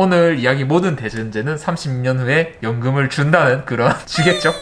오늘 이야기 모든 대전제는 30년 후에 연금을 준다는 그런 주겠죠?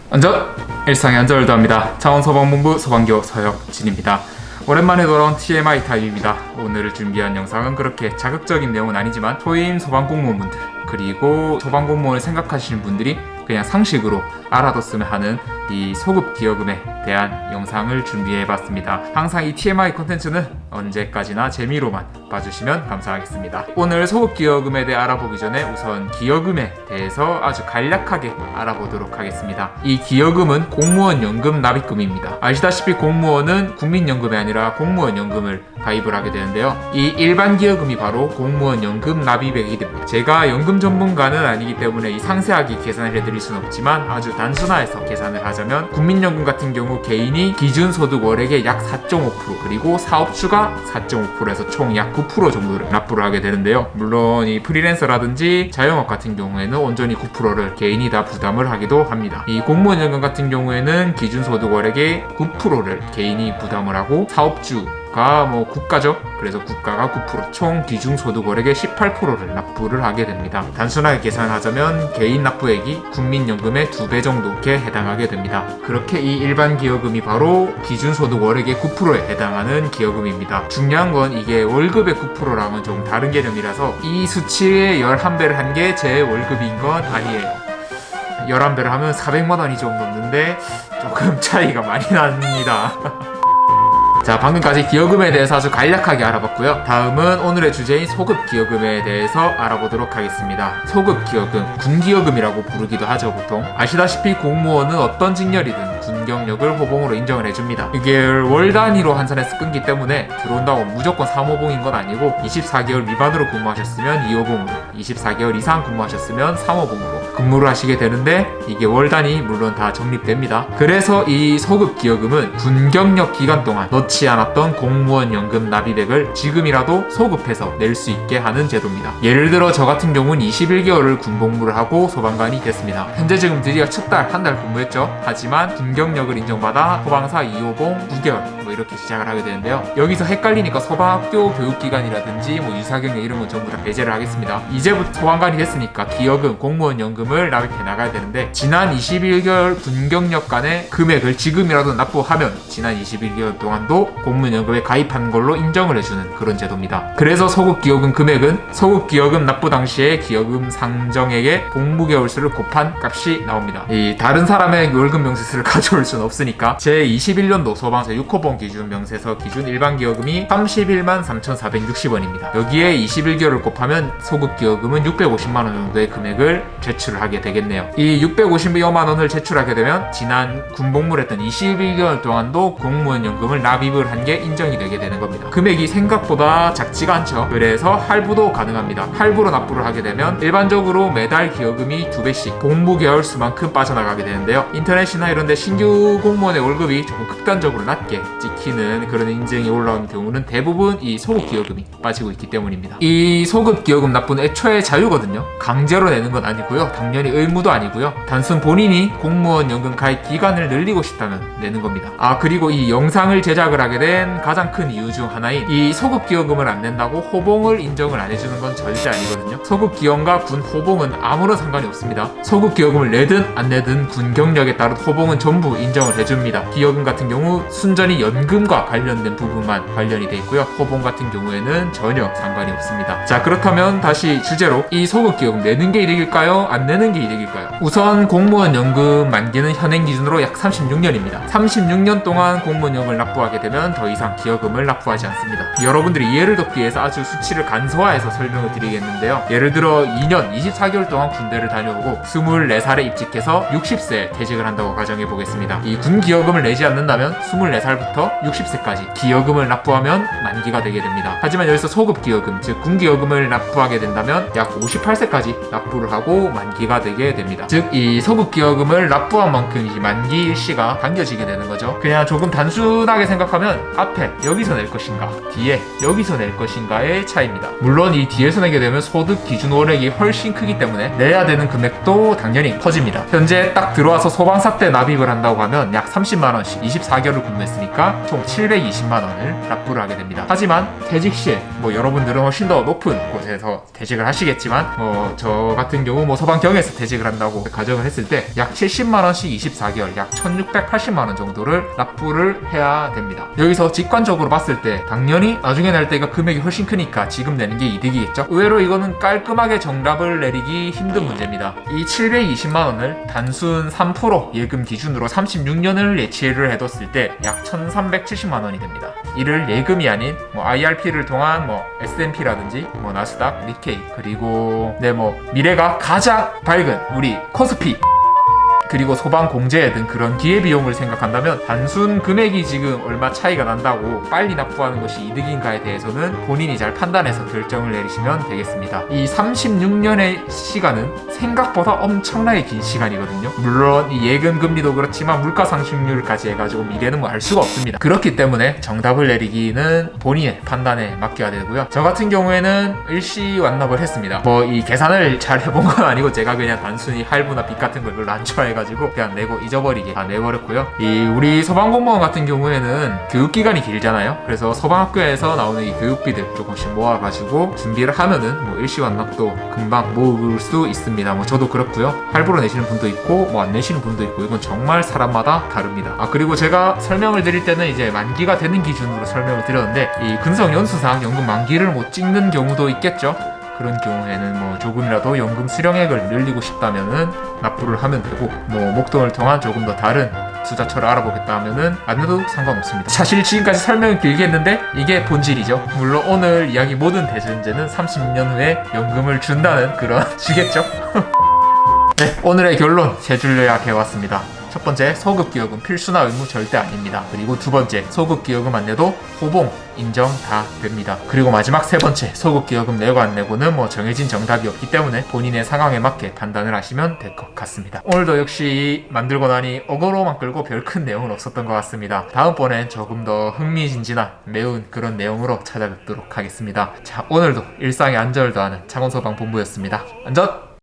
안전! 일상의 안전을 더합니다. 창원소방본부 소방교 서혁진입니다. 오랜만에 돌아온 TMI 타임입니다. 오늘 준비한 영상은 그렇게 자극적인 내용은 아니지만 소임 소방공무원분들 그리고 소방공무원을 생각하시는 분들이 그냥 상식으로 알아뒀으면 하는 이 소급기여금에 대한 영상을 준비해봤습니다. 항상 이 TMI 콘텐츠는 언제까지나 재미로만 봐주시면 감사하겠습니다. 오늘 소급기여금에 대해 알아보기 전에 우선 기여금에 대해서 아주 간략하게 알아보도록 하겠습니다. 이 기여금은 공무원 연금 납입금입니다. 아시다시피 공무원은 국민연금이 아니라 공무원 연금을 가입을 하게 되는데요. 이 일반 기여금이 바로 공무원 연금 납입액이 됩니다. 제가 연금 전문가는 아니기 때문에 이 상세하게 계산을 해드릴 수는 없지만 아주 단순화해서 계산을 하자면 국민연금 같은 경우 개인이 기준소득 월액의 약 4.5% 그리고 사업주가 4.5%에서 총 약 9% 정도를 납부를 하게 되는데요. 물론 이 프리랜서라든지 자영업 같은 경우에는 온전히 9%를 개인이 다 부담을 하기도 합니다. 이 공무원연금 같은 경우에는 기준소득 월액의 9%를 개인이 부담을 하고 사업주가 국가죠. 그래서 국가가 9%, 총 기준소득 월액의 18%를 납부를 하게 됩니다. 단순하게 계산하자면 개인 납부액이 국민연금의 2배 정도에 해당하게 됩니다. 그렇게 이 일반 기여금이 바로 기준소득 월액의 9%에 해당하는 기여금입니다. 중요한 건 이게 월급의 9%랑은 좀 다른 개념이라서 이 수치의 11배를 한 게 제 월급인 건 아니에요. 11배를 하면 400만 원이 좀 넘는데 조금 차이가 많이 납니다. 자, 방금까지 기여금에 대해서 아주 간략하게 알아봤고요. 다음은 오늘의 주제인 소급기여금에 대해서 알아보도록 하겠습니다. 소급기여금, 군기여금이라고 부르기도 하죠, 보통. 아시다시피 공무원은 어떤 직렬이든 군 경력을 호봉으로 인정을 해줍니다. 이게 월 단위로 환산해서 끊기 때문에 들어온다고 무조건 3호봉인 건 아니고 24개월 미만으로 근무하셨으면 2호봉으로, 24개월 이상 근무하셨으면 3호봉으로 근무를 하시게 되는데 이게 월 단위 물론 다 적립됩니다. 그래서 이 소급기여금은 군 경력 기간 동안 넣지 않았던 공무원 연금 납입액을 지금이라도 소급해서 낼 수 있게 하는 제도입니다. 예를 들어 저 같은 경우는 21개월을 군복무를 하고 소방관이 됐습니다. 현재 지금 드디어 첫 달, 한 달 근무했죠. 하지만 군 경력을 인정받아 소방사 2호봉 9개월 이렇게 시작을 하게 되는데요. 여기서 헷갈리니까 소방학교 교육기간이라든지 유사경력 이런 건 전부 다 배제를 하겠습니다. 이제부터 소방관이 됐으니까 기여금, 공무원 연금을 납입해 나가야 되는데 지난 21개월 군 경력 간의 금액을 지금이라도 납부하면 지난 21개월 동안도 공무원 연금에 가입한 걸로 인정을 해주는 그런 제도입니다. 그래서 소급기여금 금액은 소급기여금 납부 당시에 기여금 상정액의 복무개월 수를 곱한 값이 나옵니다. 이 다른 사람의 월급 명세서를 가져올 수는 없으니까 제 21년도 소방사 6호봉 기준 명세서 기준 일반 기여금이 31만 3,460원입니다. 여기에 21개월을 곱하면 소급기여금은 650만 원 정도의 금액을 제출을 하게 되겠네요. 이 650여만 원을 제출하게 되면 지난 군복무를 했던 21개월 동안도 공무원 연금을 납입을 한 게 인정이 되게 되는 겁니다. 금액이 생각보다 작지가 않죠. 그래서 할부도 가능합니다. 할부로 납부를 하게 되면 일반적으로 매달 기여금이 2배씩 복무개월 수만큼 빠져나가게 되는데요. 인터넷이나 이런 데 신규 공무원의 월급이 조금 극단적으로 낮게 찍히는 그런 인증이 올라온 경우는 대부분 이 소급기여금이 빠지고 있기 때문입니다. 이 소급기여금 납부는 애초에 자유거든요. 강제로 내는 건 아니고요. 당연히 의무도 아니고요. 단순 본인이 공무원 연금 가입 기간을 늘리고 싶다면 내는 겁니다. 그리고 이 영상을 제작을 하게 된 가장 큰 이유 중 하나인 이 소급기여금을 안 낸다고 호봉을 인정을 안 해주는 건 절대 아니거든요. 소급기여금과 군 호봉은 아무런 상관이 없습니다. 소급기여금을 내든 안 내든 군 경력에 따른 호봉은 전부 인정을 해줍니다. 기여금 같은 경우 순전히 연금과 관련된 부분만 관련이 돼 있고요. 호봉 같은 경우에는 전혀 상관이 없습니다. 자, 그렇다면 다시 주제로 이 소급기여금 내는 게 이득일까요? 안 내는 게 이득일까요? 우선 공무원 연금 만기는 현행 기준으로 약 36년입니다. 36년 동안 공무원 연금을 납부하게 되면 더 이상 기여금을 납부하지 않습니다. 여러분들이 이해를 돕기 위해서 아주 수치를 간소화해서 설명을 드리겠는데요. 예를 들어 2년 24개월 동안 군대를 다녀오고 24살에 입직해서 60세에 퇴직을 한다고 가정해 보겠습니다. 이 군 기여금을 내지 않는다면 24살부터 60세까지 기여금을 납부하면 만기가 되게 됩니다. 하지만 여기서 소급기여금, 즉 군기여금을 납부하게 된다면 약 58세까지 납부를 하고 만기가 되게 됩니다. 즉 이 소급기여금을 납부한 만큼 이 만기 일시가 당겨지게 되는 거죠. 그냥 조금 단순하게 생각하면 앞에 여기서 낼 것인가 뒤에 여기서 낼 것인가의 차이입니다. 물론 이 뒤에서 내게 되면 소득 기준 월액이 훨씬 크기 때문에 내야 되는 금액도 당연히 커집니다. 현재 딱 들어와서 소방사 때 납입을 한다고 하면 약 30만원씩 24개월을 근무했으니까 저희가 총 720만 원을 납부를 하게 됩니다. 하지만 퇴직 시에 여러분들은 훨씬 더 높은 곳에서 퇴직을 하시겠지만 저 같은 경우 소방경에서 퇴직을 한다고 가정을 했을 때 약 70만 원씩 24개월 약 1680만 원 정도를 납부를 해야 됩니다. 여기서 직관적으로 봤을 때 당연히 나중에 낼 때가 금액이 훨씬 크니까 지금 내는 게 이득이겠죠. 의외로 이거는 깔끔하게 정답을 내리기 힘든 문제입니다. 이 720만 원을 단순 3% 예금 기준으로 36년을 예치를 해뒀을 때 약 1370만 원이 됩니다. 이를 예금이 아닌 IRP를 통한 S&P라든지 나스닥, 니케이, 그리고 미래가 가장 밝은 우리 코스피, 그리고 소방공제 등 그런 기회비용을 생각한다면 단순 금액이 지금 얼마 차이가 난다고 빨리 납부하는 것이 이득인가에 대해서는 본인이 잘 판단해서 결정을 내리시면 되겠습니다. 이 36년의 시간은 생각보다 엄청나게 긴 시간이거든요. 물론 이 예금 금리도 그렇지만 물가 상승률까지 해가지고 미래는 알 수가 없습니다. 그렇기 때문에 정답을 내리기는 본인의 판단에 맡겨야 되고요. 저 같은 경우에는 일시 완납을 했습니다. 이 계산을 잘 해본 건 아니고 제가 그냥 단순히 할부나 빚 같은 걸 별로 안 좋아해가지고 그냥 내고 잊어버리게 다 내버렸고요. 우리 소방공무원 같은 경우에는 교육기간이 길잖아요. 그래서 소방학교에서 나오는 이 교육비들 조금씩 모아가지고 준비를 하면은 일시완납도 금방 모을 수 있습니다. 저도 그렇고요. 할부로 내시는 분도 있고 안 내시는 분도 있고 이건 정말 사람마다 다릅니다. 그리고 제가 설명을 드릴 때는 이제 만기가 되는 기준으로 설명을 드렸는데 이 근속연수상 연금 만기를 못 찍는 경우도 있겠죠. 그런 경우에는 조금이라도 연금 수령액을 늘리고 싶다면은 납부를 하면 되고 목돈을 통한 조금 더 다른 투자처를 알아보겠다 하면은 안 해도 상관없습니다. 사실 지금까지 설명을 길게 했는데 이게 본질이죠. 물론 오늘 이야기 모든 대전제는 30년 후에 연금을 준다는 그런 주겠죠. 네, 오늘의 결론 3줄 요약해왔습니다. 첫 번째, 소급기여금 필수나 의무 절대 아닙니다. 그리고 두 번째, 소급기여금 안 내도 호봉 인정 다 됩니다. 그리고 마지막 세 번째, 소급기여금 내고 안 내고는 정해진 정답이 없기 때문에 본인의 상황에 맞게 판단을 하시면 될 것 같습니다. 오늘도 역시 만들고 나니 어거로만 끌고 별 큰 내용은 없었던 것 같습니다. 다음번엔 조금 더 흥미진진한 매운 그런 내용으로 찾아뵙도록 하겠습니다. 자, 오늘도 일상의 안전을 더하는 창원소방본부였습니다. 안전!